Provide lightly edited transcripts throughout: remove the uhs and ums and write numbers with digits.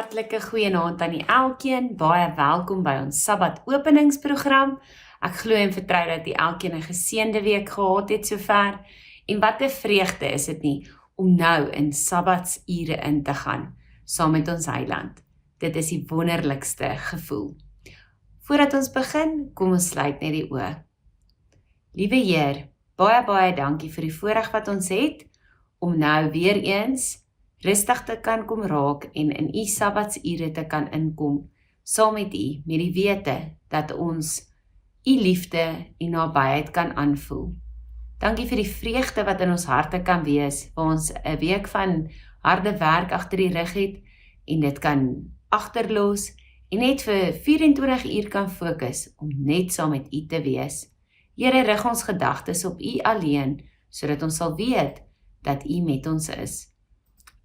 hartlike goeienaand aan die elkeen, baie welkom by ons Sabbat openingsprogram. Ek glo en vertrou dat die elkeen 'n geseënde week gehad het sover, en wat 'n vreugde is dit nie, om nou in Sabbatsure in te gaan, saam met ons Heiland. Dit is die wonderlikste gevoel. Voordat ons begin, kom ons sluit net die oë. Liewe Heer, baie dankie vir die voorreg wat ons het, om nou weer eens rustig te kan kom raak en in u Sabbatsure te kan inkom, saam met u, met die wete dat ons u liefde en nabyheid kan aanvoel. Dankie vir die vreugde wat in ons harte kan wees, waar ons 'n week van harde werk agter die rug het, en dit kan agterlos, en net vir 24 uur kan fokus, om net saam met u te wees. Here, rig ons gedagtes op u alleen, sodat ons sal weet, dat u met ons is.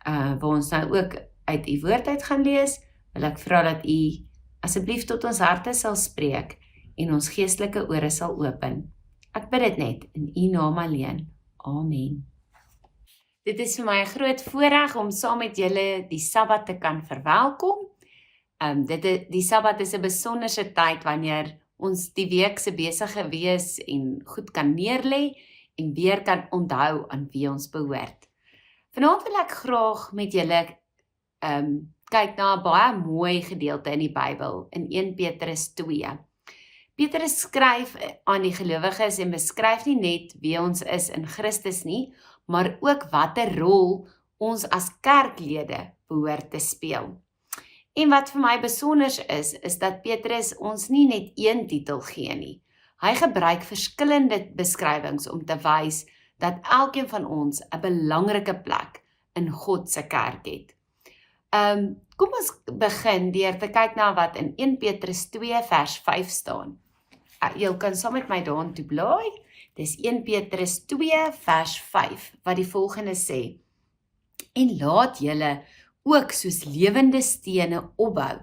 Waar ons nou ook uit u woord uit gaan lees, wil ek vra dat u asseblief tot ons harte sal spreek, en ons geestelike ore sal open. Ek bid dit net in u naam alleen. Amen. Dit is vir my 'n groot voorreg om saam met julle die Sabbat te kan verwelkom. Die Sabbat is 'n besonderse tyd wanneer ons die week se besige wees en goed kan neerlê en weer kan onthou aan wie ons behoort. Vanaand wil ek graag met julle kyk na 'n baie mooi gedeelte in die Bybel, in 1 Petrus 2. Petrus skryf aan die gelowiges en beskryf nie net wie ons is in Christus nie, maar ook watter rol ons as kerklede behoort te speel. En wat vir my besonders is dat Petrus ons nie net een titel gee nie. Hy gebruik verskillende beskrywings om te wys dat elkeen van ons 'n belangrike plek in God se kerk het. Kom ons begin deur te kyk na wat in 1 Petrus 2 vers 5 staan. Jy kan saam met my daartoe blaai. Dis 1 Petrus 2 vers 5 wat die volgende sê: En laat julle ook soos lewende stene opbou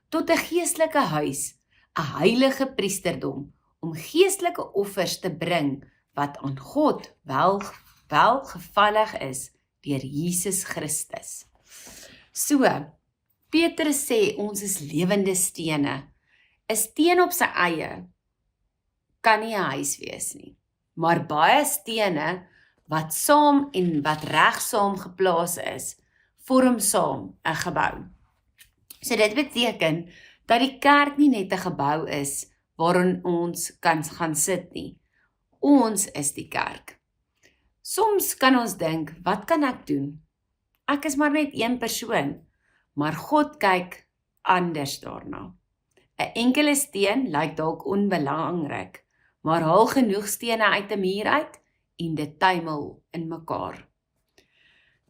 tot 'n geestelike huis, 'n heilige priesterdom, om geestelike offers te bring wat aan God welgevallig is deur Jesus Christus. So, Petrus sê ons is lewende stene. 'n Steen op sy eie kan nie 'n huis wees nie, maar baie stene wat saam en wat reg saam geplaas is, vorm saam 'n gebou. So dit beteken dat die kerk nie net 'n gebou is waarin ons kan gaan sit nie. Ons is die kerk. Soms kan ons dink, wat kan ek doen? Ek is maar net een persoon, maar God kyk anders daarna. 'n Enkele steen lyk dalk onbelangrik, maar haal genoeg stene uit 'n muur uit en dit tuimel in mekaar.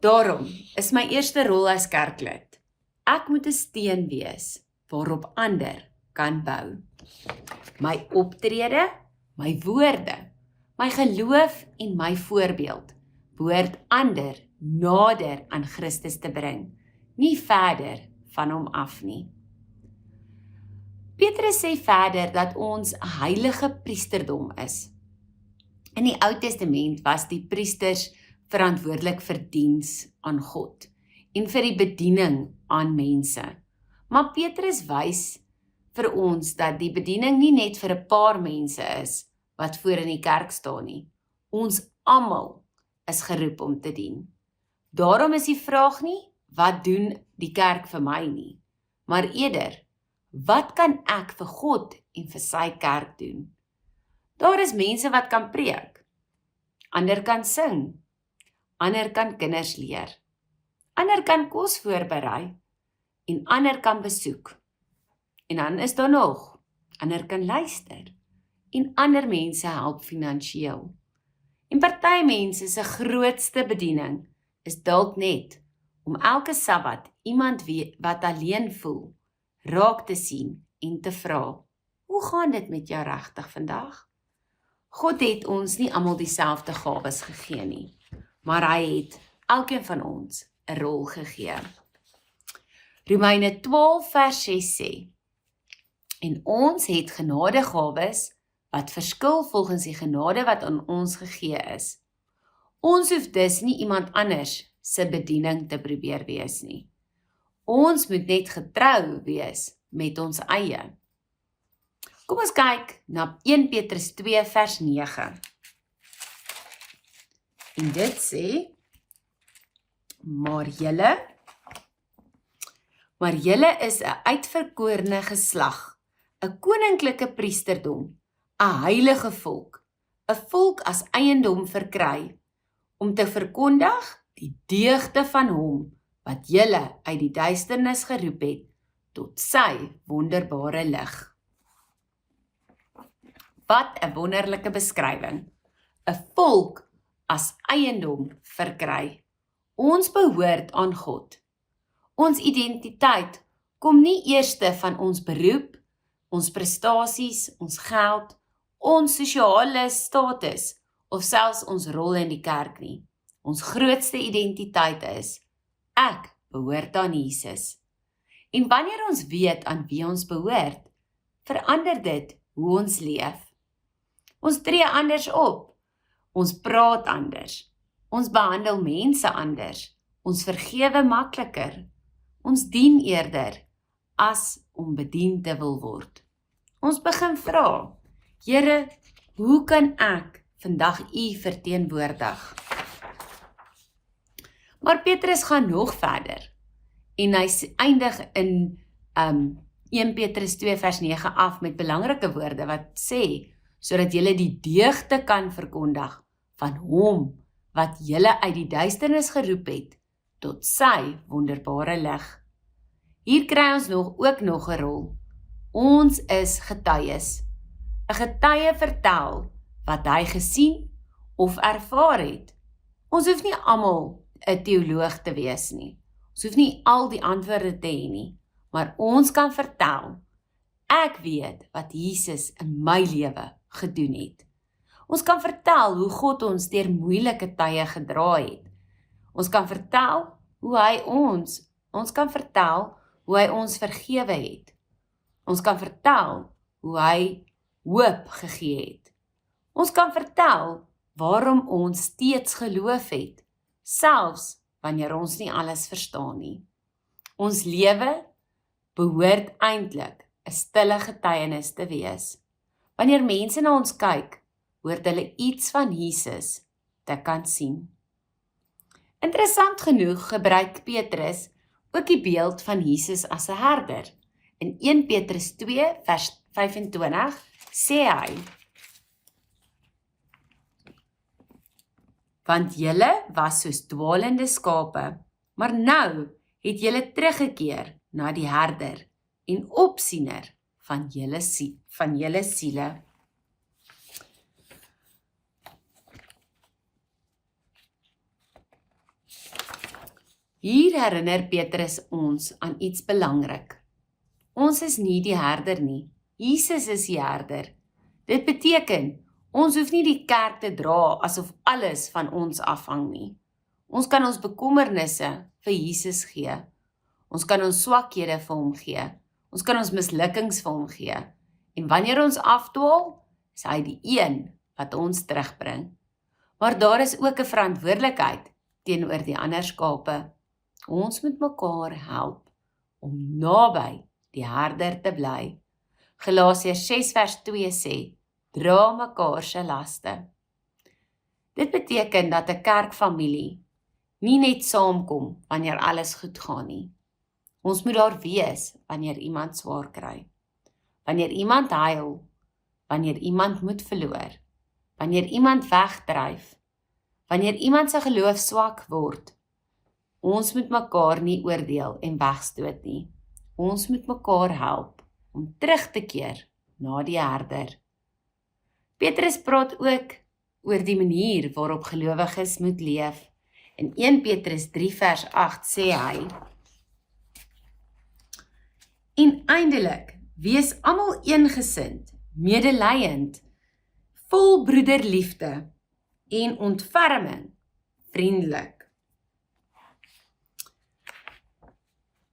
Daarom is my eerste rol as kerklid. Ek moet 'n steen wees waarop ander kan bou. My optrede, my woorde, my geloof en my voorbeeld behoort ander nader aan Christus te bring, nie verder van hom af nie. Petrus sê verder dat ons 'n heilige priesterdom is. In die Ou Testament was die priesters verantwoordelik vir diens aan God en vir die bediening aan mense. Maar Petrus wys vir ons dat die bediening nie net vir 'n paar mense is wat voor in die kerk staan nie. Ons almal is geroep om te dien. Daarom is die vraag nie, wat doen die kerk vir my nie, maar eerder, wat kan ek vir God en vir sy kerk doen? Daar is mense wat kan preek, ander kan sing, ander kan kinders leer, ander kan kos voorberei, en ander kan besoek. En dan is daar nog, ander kan luister, en ander mense help finansiëel. En party mense se grootste bediening is dalk net om elke Sabbat iemand wat alleen voel, raak te sien en te vra, hoe gaan dit met jou regtig vandag? God het ons nie almal dieselfde gawes gegee nie, maar hy het elkeen van ons 'n rol gegee. Romeine 12 vers 6 sê, en ons het genadegawes wat verskil volgens die genade wat aan ons gegee is. Ons hoef dus nie iemand anders se bediening te probeer wees nie. Ons moet net getrou wees met ons eie. Kom ons kyk na 1 Petrus 2 vers 9. En dit sê, maar julle is 'n uitverkorene geslag, 'n koninklike priesterdom, 'n heilige volk, 'n volk as eiendom verkry, om te verkondig die deugde van hom wat julle uit die duisternis geroep het tot sy wonderbare lig. Wat 'n wonderlike beskrywing. 'n Volk as eiendom verkry. Ons behoort aan God. Ons identiteit kom nie eerste van ons beroep, ons prestasies, ons geld, ons sosiale status of selfs ons rol in die kerk nie. Ons grootste identiteit is, ek behoort aan Jesus. En wanneer ons weet aan wie ons behoort, verander dit hoe ons leef. Ons tree anders op, ons praat anders, ons behandel mense anders, ons vergewe makliker, ons dien eerder as om bedien te wil word. Ons begin vra, Here, hoe kan ek vandag U verteenwoordig? Maar Petrus gaan nog verder en hy eindig in 1 Petrus 2 vers 9 af met belangrike woorde wat sê, sodat julle die deugde kan verkondig van hom wat julle uit die duisternis geroep het tot sy wonderbare lig. Hier kry ons ook nog 'n rol. Ons is getuies. 'n Getuie vertel wat hy gesien of ervaar het. Ons hoef nie almal 'n teoloog te wees nie. Ons hoef nie al die antwoorde te hê nie, maar ons kan vertel, ek weet wat Jesus in my lewe gedoen het. Ons kan vertel hoe God ons deur moeilike tye gedra het. Ons kan vertel hoe hy ons vergewe het. Ons kan vertel hoe hy hoop gegee het. Ons kan vertel waarom ons steeds geloof het, selfs wanneer ons nie alles verstaan nie. Ons lewe behoort eintlik 'n stille getuienis te wees. Wanneer mense na ons kyk, hoort hulle iets van Jesus te kan sien. Interessant genoeg gebruik Petrus ook die beeld van Jesus as 'n herder. In 1 Petrus 2 vers 25 sê hy, want julle was soos dwaalende skape, maar nou het julle teruggekeer na die herder en opsiener van julle siele. Hier herinner Petrus ons aan iets belangrik. Ons is nie die herder nie, Jesus is die herder. Dit beteken, ons hoef nie die kerk te dra asof alles van ons afhang nie. Ons kan ons bekommernisse vir Jesus gee. Ons kan ons swakhede vir hom gee. Ons kan ons mislukkings vir hom gee. En wanneer ons afdwaal, is hy die een wat ons terugbring. Maar daar is ook 'n verantwoordelikheid teenoor die ander skape. Ons moet mekaar help om naby die herder te bly. Galasiërs 6 vers 2 sê, dra mekaar se laste. Dit beteken dat 'n kerkfamilie nie net saamkom wanneer alles goed gaan nie. Ons moet daar wees wanneer iemand swaar kry. Wanneer iemand huil, wanneer iemand moed verloor, wanneer iemand wegdryf, wanneer iemand se geloof swak word. Ons moet mekaar nie oordeel en wegstoot nie. Ons moet mekaar help om terug te keer na die herder. Petrus praat ook oor die manier waarop gelowiges moet leef. In 1 Petrus 3 vers 8 sê hy, en eindelik, wees almal eengesind, medelyend, vol broederliefde en ontferming, vriendelik.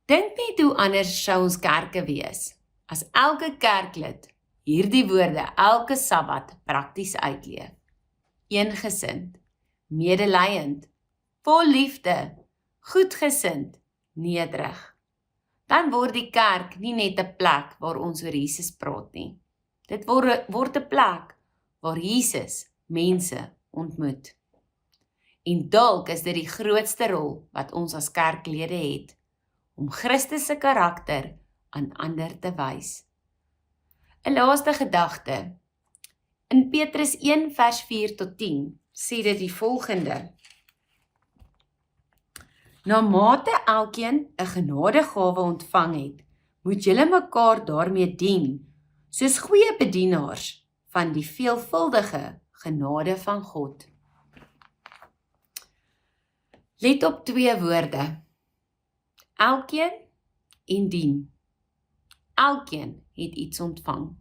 Dink net hoe anders sou ons kerke wees, as elke kerklid hierdie woorde elke Sabbat prakties uitleef. Eengesind, medelyend, vol liefde, goedgesind, nederig. dan word die kerk nie net 'n plek waar ons oor Jesus praat nie. Dit word 'n plek waar Jesus mense ontmoet. En dalk is dit die grootste rol wat ons as kerklede het, om Christus se karakter aan ander te wys. 'n laaste gedagte. In Petrus 1 vers 4 tot 10 sê dit die volgende: Na mate elkeen 'n genadegawe ontvang het, moet julle mekaar daarmee dien, soos goeie bedienaars van die veelvuldige genade van God. Let op 2 woorde. Elkeen en dien. Elkeen het iets ontvang.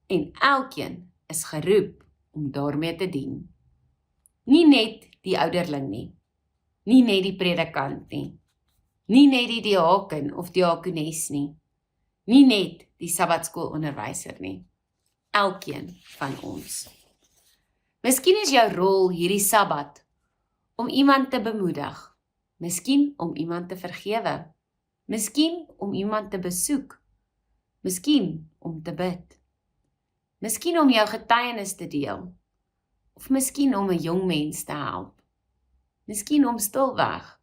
En elkeen is geroep om daarmee te dien. Nie net die ouderling nie. Nie net die predikant nie. Nie net die diaken of diakones nie. Nie net die sabbatskoolonderwyser nie. Elkeen van ons. Miskien is jou rol hierdie Sabbat om iemand te bemoedig. Miskien om iemand te vergewe. Miskien om iemand te besoek. Miskien om te bid. Miskien om jou getuienis te deel. Of miskien om 'n jong mens te help. Miskien om stilweg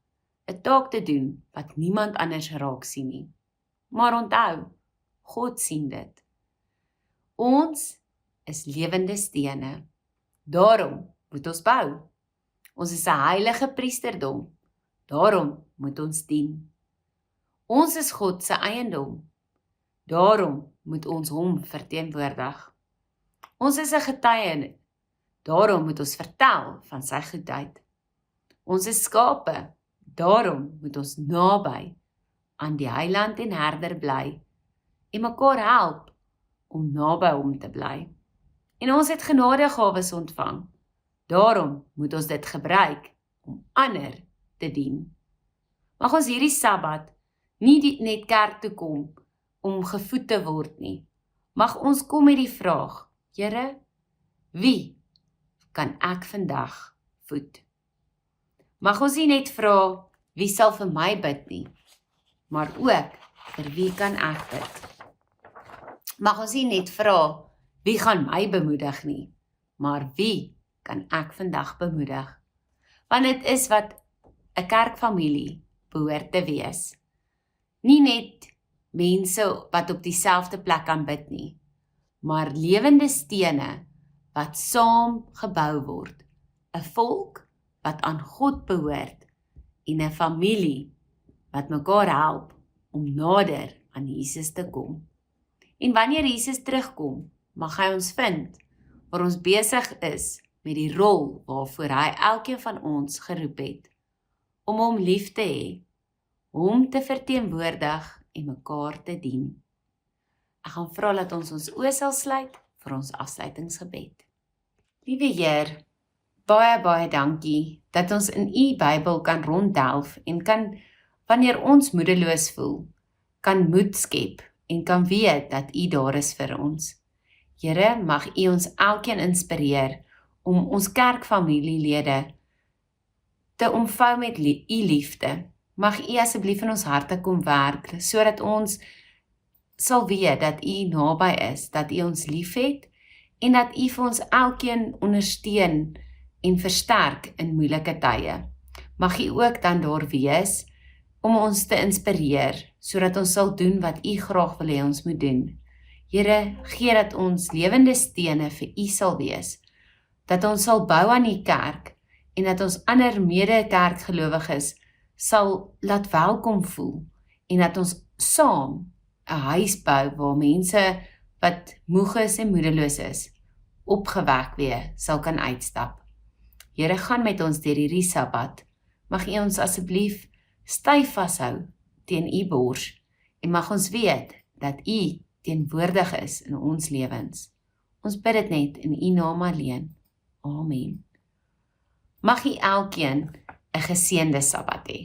'n taak te doen wat niemand anders raak sien nie. Maar onthou, God sien dit. Ons is lewende stene. Daarom moet ons bou. Ons is 'n heilige priesterdom. Daarom moet ons dien. Ons is God se eiendom. Daarom moet ons hom verteenwoordig. Ons is 'n getuie. Daarom moet ons vertel van sy goedheid. Ons is skape. Daarom moet ons naby aan die heiland en herder bly en mekaar help om naby hom te bly. En ons het genadegawes ontvang. Daarom moet ons dit gebruik om ander te dien. Mag ons hierdie Sabbat nie net kerk toe kom om gevoed te word nie. Mag ons kom met die vraag: Here, wie kan ek vandag voed? Mag ons nie net vra wie sal vir my bid nie, maar ook vir wie kan ek bid? Mag ons nie net vra wie gaan my bemoedig nie, maar wie kan ek vandag bemoedig? Want dit is wat 'n kerkfamilie behoort te wees. Nie net mense wat op dieselfde plek kan bid nie, maar lewende stene wat saam gebou word. 'n volk wat aan God behoort en 'n familie wat mekaar help om nader aan Jesus te kom. En wanneer Jesus terugkom, mag hy ons vind waar ons besig is met die rol waarvoor hy elkeen van ons geroep het, om hom lief te hê, hom te verteenwoordig en mekaar te dien. Ek gaan vra dat ons oë sal sluit vir ons afsluitingsgebed. Liewe Heer, baie dankie dat ons in U Bybel kan ronddelf en kan, wanneer ons moedeloos voel, kan moed skep en kan weet dat U daar is vir ons. Here, mag U ons elkeen inspireer om ons kerkfamilielede te omvou met U liefde. Mag U asseblief in ons harte kom werk, sodat ons sal weet dat U naby is, dat U ons liefhet en dat U vir ons elkeen ondersteun en versterk in moeilike tye. Mag U ook dan daar wees om ons te inspireer, sodat ons sal doen wat U graag wil hê ons moet doen. Here, gee dat ons lewende stene vir U sal wees, dat ons sal bou aan U kerk en dat ons ander mede-kerkgelowiges sal laat welkom voel en dat ons saam 'n huis bou waar mense wat moeg is en moedeloos is, opgewek weer sal kan uitstap. Here, gaan met ons deur hierdie Sabbat. Mag U ons asseblief styf vashou teen U bors en mag ons weet dat U teenwoordig is in ons lewens. Ons bid dit net in U naam alleen. Amen. Mag U elkeen 'n geseënde Sabbat hê.